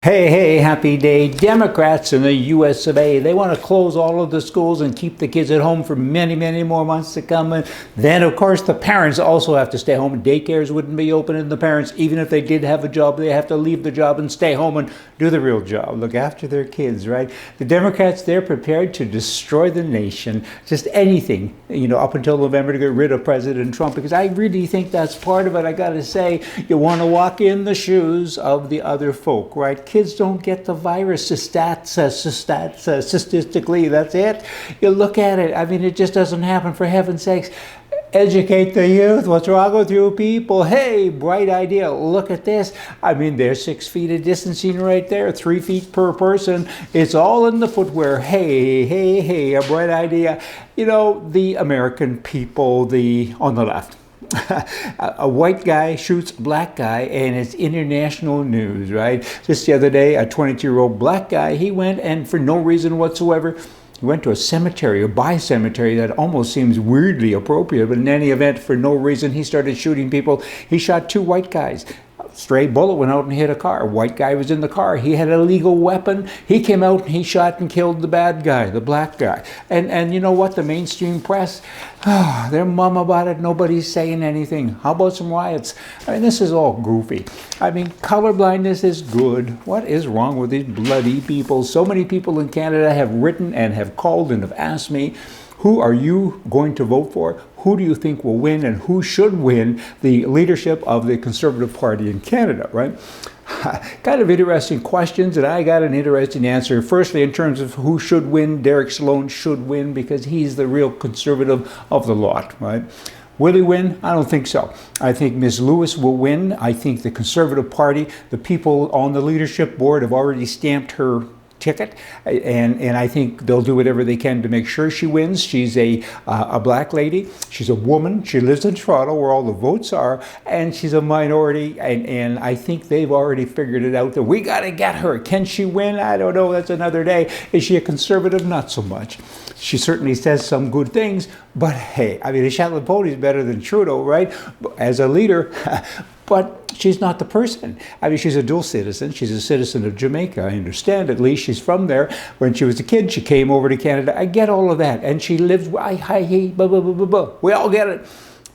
Hey, happy day. Democrats in the US of A, they want to close all of the schools and keep the kids at home for many more months to come. And then, of course, the parents also have to stay home. Daycares wouldn't be open, and the parents, even if they did have a job, they have to leave the job and stay home and do the real job, look after their kids, right? The Democrats, they're prepared to destroy the nation, just anything, up until November to get rid of President Trump, because I really think that's part of it. I got to say, you want to walk in the shoes of the other folk, right? Kids don't get the virus statistically, that's it. You look at it, I mean, it just doesn't happen, for heaven's sakes. Educate the youth. What's wrong with you people? Hey, bright idea. Look at this. I mean, there's 6 feet of distancing right there, 3 feet per person. It's all in the footwear. Hey, a bright idea. The American people, on the left. A white guy shoots a black guy, and it's international news, right? Just the other day, a 22-year-old black guy, he went, and for no reason whatsoever, he went to a cemetery, a cemetery that almost seems weirdly appropriate, but in any event, for no reason, he started shooting people. He shot 2 white guys. Stray bullet went out and hit a car. A white guy was in the car. He had a legal weapon. He came out and he shot and killed the bad guy, the black guy. And you know what? The mainstream press, they're mum about it. Nobody's saying anything. How about some riots? I mean, this is all goofy. I mean, colorblindness is good. What is wrong with these bloody people? So many people in Canada have written and have called and have asked me, who are you going to vote for? Who do you think will win, and who should win the leadership of the Conservative Party in Canada, right? Kind of interesting questions, and I got an interesting answer. Firstly, in terms of who should win, Derek Sloan should win because he's the real conservative of the lot, right? Will he win? I don't think so. I think Ms. Lewis will win. I think the Conservative Party, the people on the leadership board have already stamped her ticket, and I think they'll do whatever they can to make sure she wins. She's a black lady. She's a woman. She lives in Toronto, where all the votes are, and she's a minority. And I think they've already figured it out that we got to get her. Can she win? I don't know. That's another day. Is she a conservative? Not so much. She certainly says some good things, but hey, I mean, the Shetland pony is better than Trudeau, right? As a leader. But she's not the person. I mean, she's a dual citizen. She's a citizen of Jamaica. I understand, at least she's from there. When she was a kid, she came over to Canada. I get all of that. And she lives, we all get it.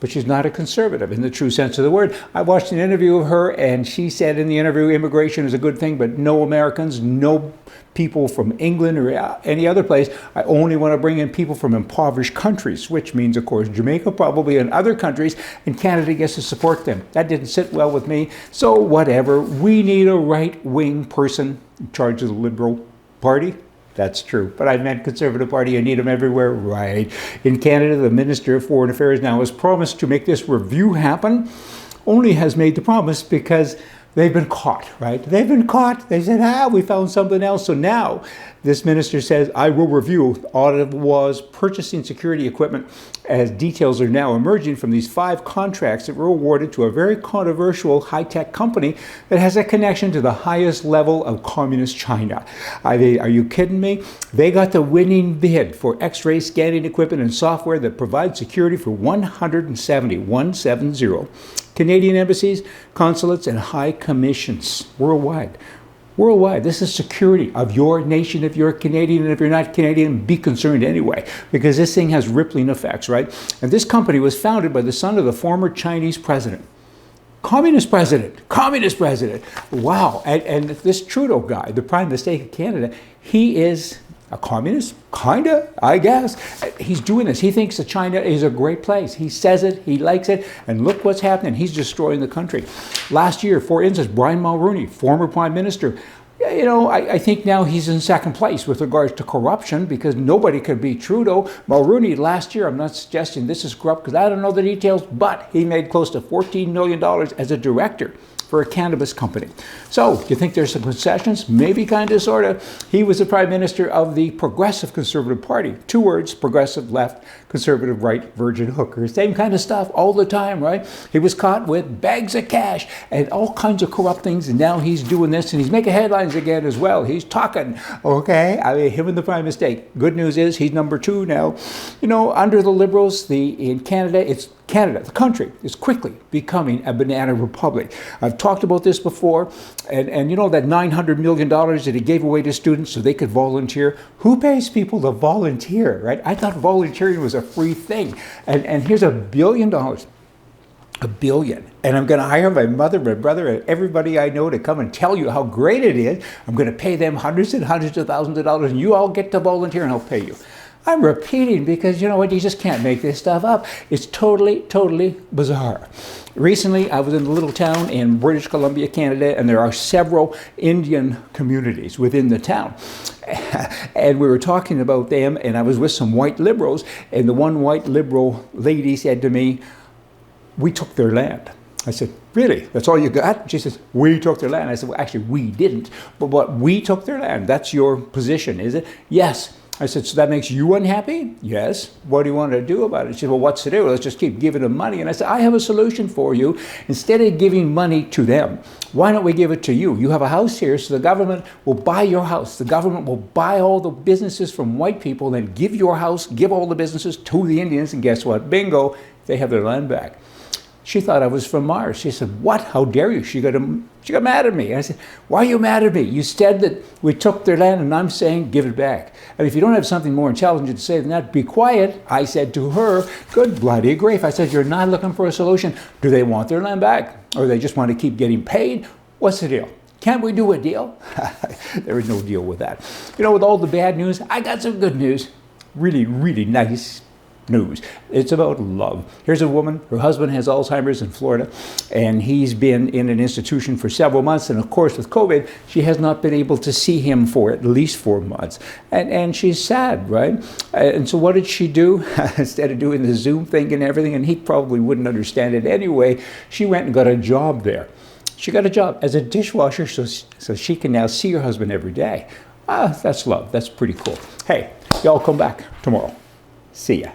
But she's not a conservative in the true sense of the word. I watched an interview of her, and she said in the interview, immigration is a good thing, but no Americans, no people from England or any other place. I only want to bring in people from impoverished countries, which means, of course, Jamaica probably and other countries, and Canada gets to support them. That didn't sit well with me. So whatever. We need a right-wing person in charge of the Liberal Party. That's true. But I meant Conservative Party. You need them everywhere. Right. In Canada, the Minister of Foreign Affairs now has promised to make this review happen. Only has made the promise because they've been caught, right? They've been caught. They said, we found something else. So now this minister says, I will review Ottawa's purchasing security equipment, as details are now emerging from these 5 contracts that were awarded to a very controversial high-tech company that has a connection to the highest level of communist China. Are you kidding me? They got the winning bid for X-ray scanning equipment and software that provides security for 170 Canadian embassies, consulates, and high commissions worldwide. Worldwide, this is security of your nation. If you're Canadian, and if you're not Canadian, be concerned anyway, because this thing has rippling effects, right? And this company was founded by the son of the former Chinese president. Communist president. Wow. And this Trudeau guy, the Prime Minister of Canada, he is a communist? Kinda, I guess. He's doing this. He thinks that China is a great place. He says it, he likes it, and look what's happening. He's destroying the country. Last year, for instance, Brian Mulroney, former Prime Minister, I think now he's in second place with regards to corruption, because nobody could beat Trudeau. Mulroney last year, I'm not suggesting this is corrupt because I don't know the details, but he made close to $14 million as a director for a cannabis company. So, do you think there's some concessions? Maybe, kind of, sort of. He was the Prime Minister of the Progressive Conservative Party. 2 words, progressive left, conservative right, virgin hooker. Same kind of stuff all the time, right? He was caught with bags of cash and all kinds of corrupt things, and now he's doing this, and he's making headlines again as well. He's talking, okay? I mean, him and the Prime Minister. Good news is he's number 2 now. Under the Liberals, in Canada, it's Canada, the country, is quickly becoming a banana republic. I've talked about this before, and you know that $900 million that he gave away to students so they could volunteer? Who pays people to volunteer, right? I thought volunteering was a free thing. And here's $1 billion. $1 billion. And I'm going to hire my mother, my brother, and everybody I know to come and tell you how great it is. I'm going to pay them hundreds and hundreds of thousands of dollars, and you all get to volunteer, and I'll pay you. I'm repeating because you know what, you just can't make this stuff up. It's totally, totally bizarre. Recently, I was in a little town in British Columbia, Canada, and there are several Indian communities within the town. And we were talking about them, and I was with some white liberals, and the one white liberal lady said to me, "We took their land." I said, "Really? That's all you got?" She says, "We took their land." I said, "Well, actually, we didn't. But what, we took their land? That's your position, is it?" "Yes." I said, "So that makes you unhappy?" "Yes." "What do you want to do about it?" She said, "Well, what's to do? Let's just keep giving them money." And I said, "I have a solution for you. Instead of giving money to them, why don't we give it to you? You have a house here, so the government will buy your house. The government will buy all the businesses from white people, then give your house, give all the businesses to the Indians, and guess what? Bingo, they have their land back." She thought I was from Mars. She said, "What? How dare you?" She got mad at me. And I said, "Why are you mad at me? You said that we took their land, and I'm saying give it back. I mean, if you don't have something more intelligent to say than that, be quiet." I said to her, "Good bloody grief." I said, "You're not looking for a solution. Do they want their land back? Or they just want to keep getting paid? What's the deal? Can't we do a deal?" There is no deal with that. You know, with all the bad news, I got some good news. Really, really nice news. It's about love. Here's a woman, her husband has Alzheimer's in Florida, and he's been in an institution for several months, and of course with COVID, she has not been able to see him for at least 4 months. And she's sad, right? And so what did she do? Instead of doing the Zoom thing and everything, and he probably wouldn't understand it anyway, she went and got a job there. She got a job as a dishwasher so she can now see her husband every day. That's love. That's pretty cool. Hey, y'all come back tomorrow. See ya.